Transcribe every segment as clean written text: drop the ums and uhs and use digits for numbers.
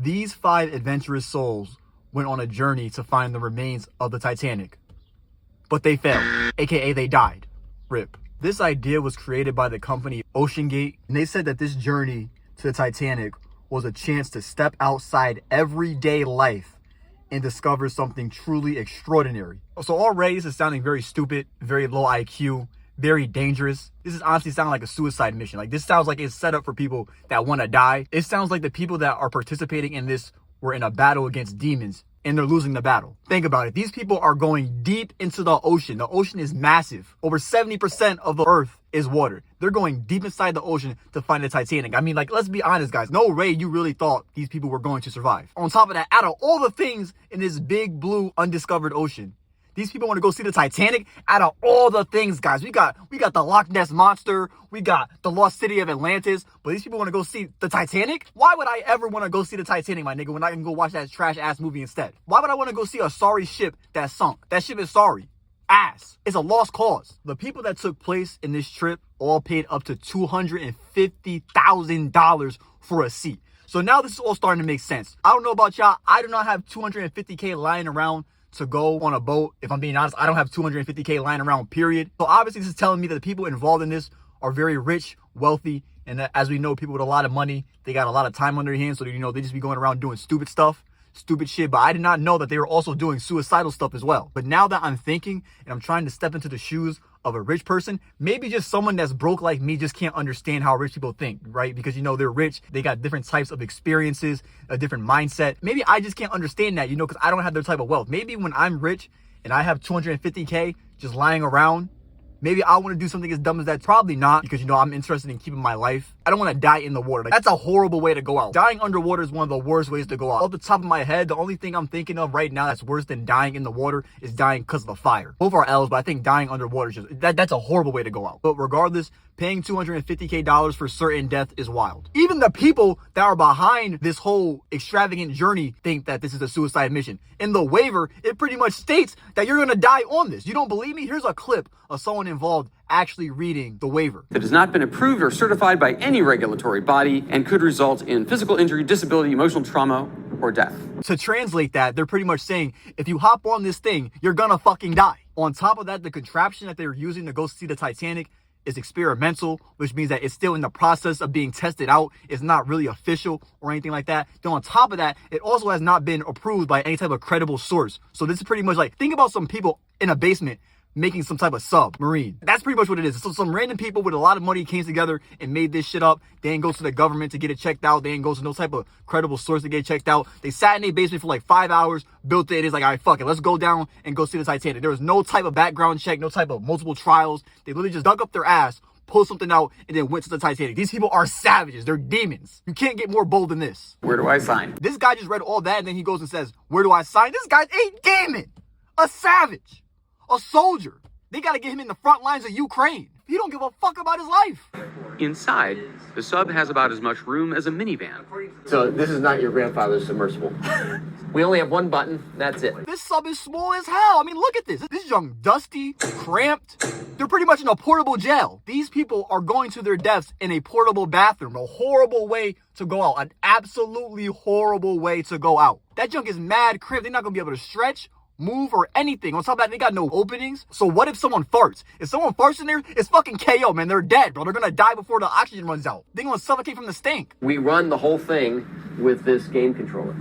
These 5 adventurous souls went on a journey to find the remains of the Titanic. But they failed, aka they died. RIP. This idea was created by the company OceanGate, and they said that this journey to the Titanic was a chance to step outside everyday life and discover something truly extraordinary. So already this is sounding very stupid, very low IQ, very dangerous. This is honestly sounding like a suicide mission. Like, this sounds like it's set up for people that want to die. It sounds like the people that are participating in this were in a battle against demons and they're losing the battle. Think about it. These people are going deep into the ocean. The ocean is massive. Over 70% of the earth is water. They're going deep inside the ocean to find the Titanic. I mean, like, let's be honest, guys. No way you really thought these people were going to survive. On top of that, out of all the things in this big blue undiscovered ocean, these people want to go see the Titanic. Out of all the things, guys, we got the Loch Ness Monster, we got the lost city of Atlantis, but these people want to go see the Titanic? Why would I ever want to go see the Titanic, my nigga, when I can go watch that trash ass movie instead? Why would I want to go see a sorry ship that sunk? That ship is sorry. Ass. It's a lost cause. The people that took place in this trip all paid up to $250,000 for a seat. So now this is all starting to make sense. I don't know about y'all. I do not have $250K lying around to go on a boat. If I'm being honest, I don't have $250K lying around, period. So obviously this is telling me that the people involved in this are very rich, wealthy, and that, as we know, people with a lot of money, they got a lot of time on their hands, so they just be going around doing stupid stuff, stupid shit. But I did not know that they were also doing suicidal stuff as well. But now that I'm thinking and I'm trying to step into the shoes of a rich person, maybe just someone that's broke like me just can't understand how rich people think, right? Because, they're rich, they got different types of experiences, a different mindset. Maybe I just can't understand that, because I don't have their type of wealth. Maybe when I'm rich and I have $250K just lying around, maybe I want to do something as dumb as that. Probably not, because, I'm interested in keeping my life. I don't want to die in the water. Like, that's a horrible way to go out. Dying underwater is one of the worst ways to go out. Off the top of my head, the only thing I'm thinking of right now that's worse than dying in the water is dying because of the fire. Both are L's, but I think dying underwater is just, that's a horrible way to go out. But regardless, paying $250K for certain death is wild. Even the people that are behind this whole extravagant journey think that this is a suicide mission. In the waiver, it pretty much states that you're going to die on this. You don't believe me? Here's a clip of someone involved actually reading the waiver. That has not been approved or certified by any regulatory body and could result in physical injury, disability, emotional trauma, or death. To translate that, they're pretty much saying, if you hop on this thing, you're gonna fucking die. On top of that, the contraption that they're using to go see the Titanic is experimental, which means that it's still in the process of being tested out. It's not really official or anything like that. Then on top of that, it also has not been approved by any type of credible source. So this is pretty much like, think about some people in a basement making some type of submarine. That's pretty much what it is. So some random people with a lot of money came together and made this shit up. They didn't go to the government to get it checked out. They didn't go to no type of credible source to get it checked out. They sat in their basement for like 5 hours, built it. It's like, all right, fuck it. Let's go down and go see the Titanic. There was no type of background check, no type of multiple trials. They literally just dug up their ass, pulled something out, and then went to the Titanic. These people are savages. They're demons. You can't get more bold than this. Where do I sign? This guy just read all that, and then he goes and says, where do I sign? This guy's a demon, a savage, a soldier. They got to get him in the front lines of Ukraine. He don't give a fuck about his life. Inside, the sub has about as much room as a minivan. So this is not your grandfather's submersible. We only have one button, that's it. This sub is small as hell. I mean, look at this. This is young, dusty, cramped. They're pretty much in a portable jail. These people are going to their deaths in a portable bathroom. A horrible way to go out. An absolutely horrible way to go out. That junk is mad cramped. They're not going to be able to stretch, move, or anything. On top of that, they got no openings. So what if someone farts? If someone farts in there, it's fucking KO, man. They're dead, bro. They're gonna die before the oxygen runs out. They're gonna suffocate from the stink. We run the whole thing with this game controller.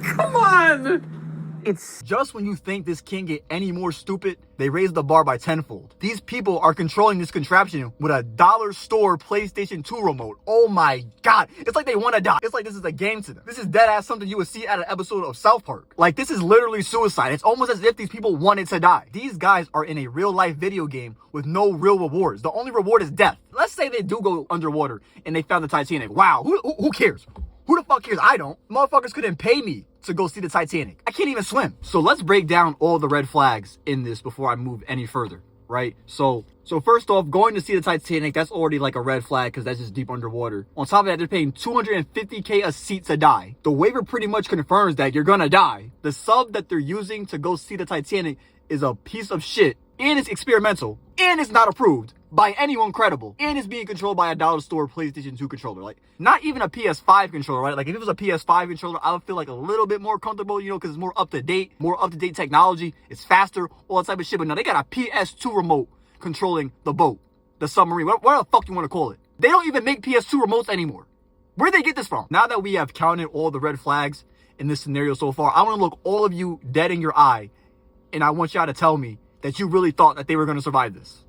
Come on! It's just when you think this can't get any more stupid, they raise the bar by tenfold. These people are controlling this contraption with a dollar store PlayStation 2 remote. Oh my God. It's like they want to die. It's like this is a game to them. This is dead ass something you would see at an episode of South Park. Like, this is literally suicide. It's almost as if these people wanted to die. These guys are in a real life video game with no real rewards. The only reward is death. Let's say they do go underwater and they found the Titanic. Wow. Who cares? Who the fuck cares? I don't. Motherfuckers couldn't pay me to go see the Titanic. I can't even swim. So let's break down all the red flags in this before I move any further, right? So first off, going to see the Titanic, that's already like a red flag because that's just deep underwater. On top of that, they're paying $250K a seat to die. The waiver pretty much confirms that you're gonna die. The sub that they're using to go see the Titanic is a piece of shit, and it's experimental, and it's not approved, by anyone credible, and it's being controlled by a dollar store PlayStation 2 controller. Like, not even a PS5 controller, right? Like, if it was a PS5 controller, I would feel like a little bit more comfortable, you know, because it's more up-to-date technology, it's faster, all that type of shit. But no, they got a PS2 remote controlling the boat, the submarine, whatever the fuck you want to call it. They don't even make PS2 remotes anymore. Where'd they get this from? Now that we have counted all the red flags in this scenario so far, I want to look all of you dead in your eye, and I want y'all to tell me that you really thought that they were going to survive this.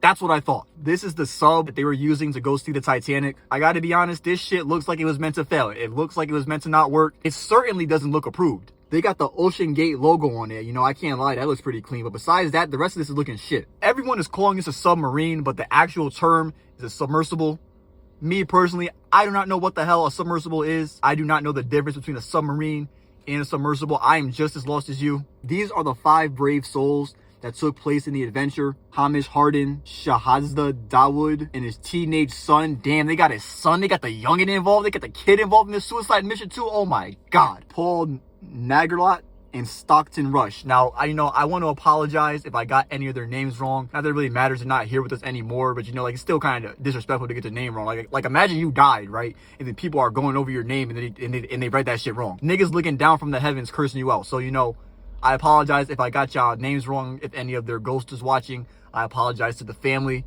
That's what I thought. This is the sub that they were using to go see the Titanic. I gotta be honest, this shit looks like it was meant to fail. It looks like it was meant to not work. It certainly doesn't look approved. They got the Ocean Gate logo on there. You know, I can't lie, that looks pretty clean. But besides that, the rest of this is looking shit. Everyone is calling this a submarine, but the actual term is a submersible. Me personally, I do not know what the hell a submersible is. I do not know the difference between a submarine and a submersible. I am just as lost as you. These are the 5 brave souls that took place in the adventure. Hamish Harden, Shahazda Dawood, and his teenage son. Damn, they got his son. They got the youngin' involved. They got the kid involved in this suicide mission too. Oh my God. Paul Nagerlot and Stockton Rush. Now, I want to apologize if I got any of their names wrong. Not that it really matters. They're not here with us anymore, but you know, like, it's still kind of disrespectful to get the name wrong. Like imagine you died, right? And then people are going over your name and they write that shit wrong. Niggas looking down from the heavens cursing you out. So, you know, I apologize if I got y'all names wrong. If any of their ghosts is watching, I apologize to the family.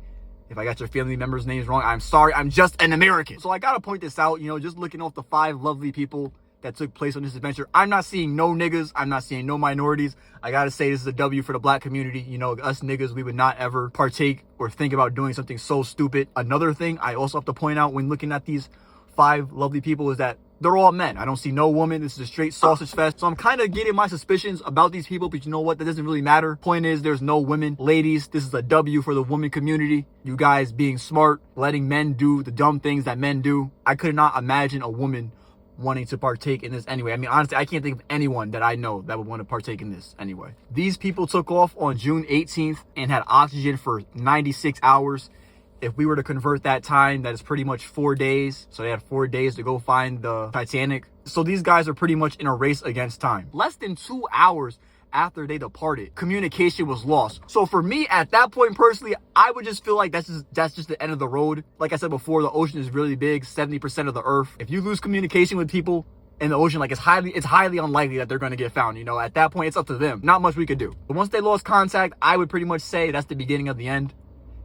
If I got your family members' names wrong, I'm sorry. I'm just an American. So I gotta point this out, you know, just looking off the 5 lovely people that took place on this adventure. I'm not seeing no niggas. I'm not seeing no minorities. I gotta say, this is a W for the black community. You know, us niggas, we would not ever partake or think about doing something so stupid. Another thing I also have to point out when looking at these 5 lovely people is that they're all men. I don't see no woman. This is a straight sausage fest. So I'm kind of getting my suspicions about these people, but you know what? That doesn't really matter. Point is, there's no women. Ladies, this is a W for the woman community. You guys being smart, letting men do the dumb things that men do. I could not imagine a woman wanting to partake in this anyway. I mean, honestly, I can't think of anyone that I know that would want to partake in this anyway. These people took off on June 18th and had oxygen for 96 hours. If we were to convert that time, that is pretty much 4 days. So they had 4 days to go find the Titanic. So these guys are pretty much in a race against time. Less than 2 hours after they departed, communication was lost. So for me, at that point, personally, I would just feel like that's just the end of the road. Like I said before, the ocean is really big, 70% of the earth. If you lose communication with people in the ocean, like, it's highly unlikely that they're going to get found. You know, at that point, it's up to them. Not much we could do. But once they lost contact, I would pretty much say that's the beginning of the end.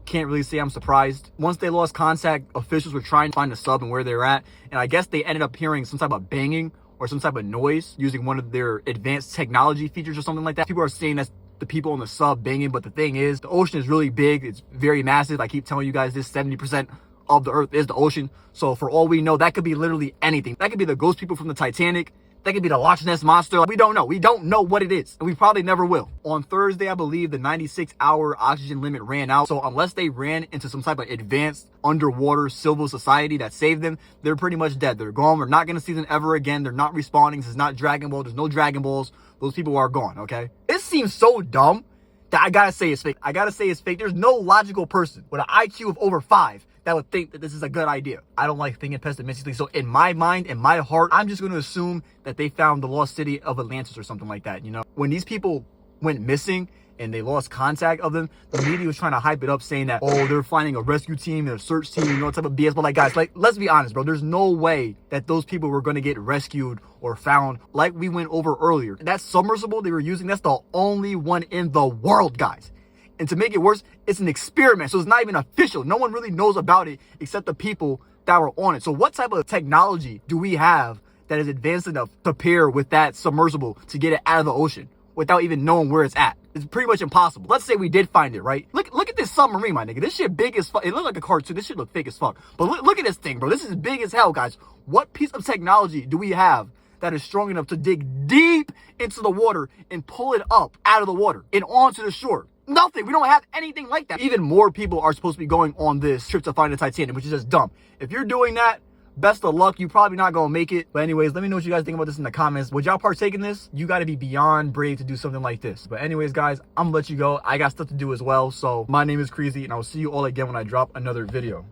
Can't really say I'm surprised. Once they lost contact, officials were trying to find the sub and where they're at. And I guess they ended up hearing some type of banging or some type of noise using one of their advanced technology features or something like that. People are saying that's the people on the sub banging, but the thing is, the ocean is really big. It's very massive. I keep telling you guys this, 70% of the earth is the ocean. So for all we know, that could be literally anything. That could be the ghost people from the Titanic. That could be the Loch Ness Monster. We don't know. We don't know what it is. And we probably never will. On Thursday, I believe the 96-hour oxygen limit ran out. So unless they ran into some type of advanced underwater civil society that saved them, they're pretty much dead. They're gone. We're not going to see them ever again. They're not respawning. This is not Dragon Ball. There's no Dragon Balls. Those people are gone, okay? It seems so dumb that I gotta say it's fake. I gotta say it's fake. There's no logical person with an IQ of over 5 that would think that this is a good idea. I don't like thinking pessimistically. So in my mind, in my heart, I'm just going to assume that they found the lost city of Atlantis or something like that. You know, when these people went missing and they lost contact of them, the media was trying to hype it up saying that, oh, they're finding a rescue team and a search team, you know, type of BS. But like, guys, like, let's be honest, bro. There's no way that those people were going to get rescued or found like we went over earlier. That submersible they were using, that's the only one in the world, guys. And to make it worse, it's an experiment. So it's not even official. No one really knows about it except the people that were on it. So what type of technology do we have that is advanced enough to pair with that submersible to get it out of the ocean without even knowing where it's at? It's pretty much impossible. Let's say we did find it, right? Look at this submarine, my nigga. This shit big as fuck. It looked like a cartoon. This shit look fake as fuck. But look at this thing, bro. This is big as hell, guys. What piece of technology do we have that is strong enough to dig deep into the water and pull it up out of the water and onto the shore? Nothing. We don't have anything like that. Even more people are supposed to be going on this trip to find the Titanic, which is just dumb. If you're doing that, best of luck. You're probably not going to make it. But anyways, let me know what you guys think about this in the comments. Would y'all partake in this? You got to be beyond brave to do something like this. But anyways, guys, I'm going to let you go. I got stuff to do as well. So my name is Kreezy, and I'll see you all again when I drop another video.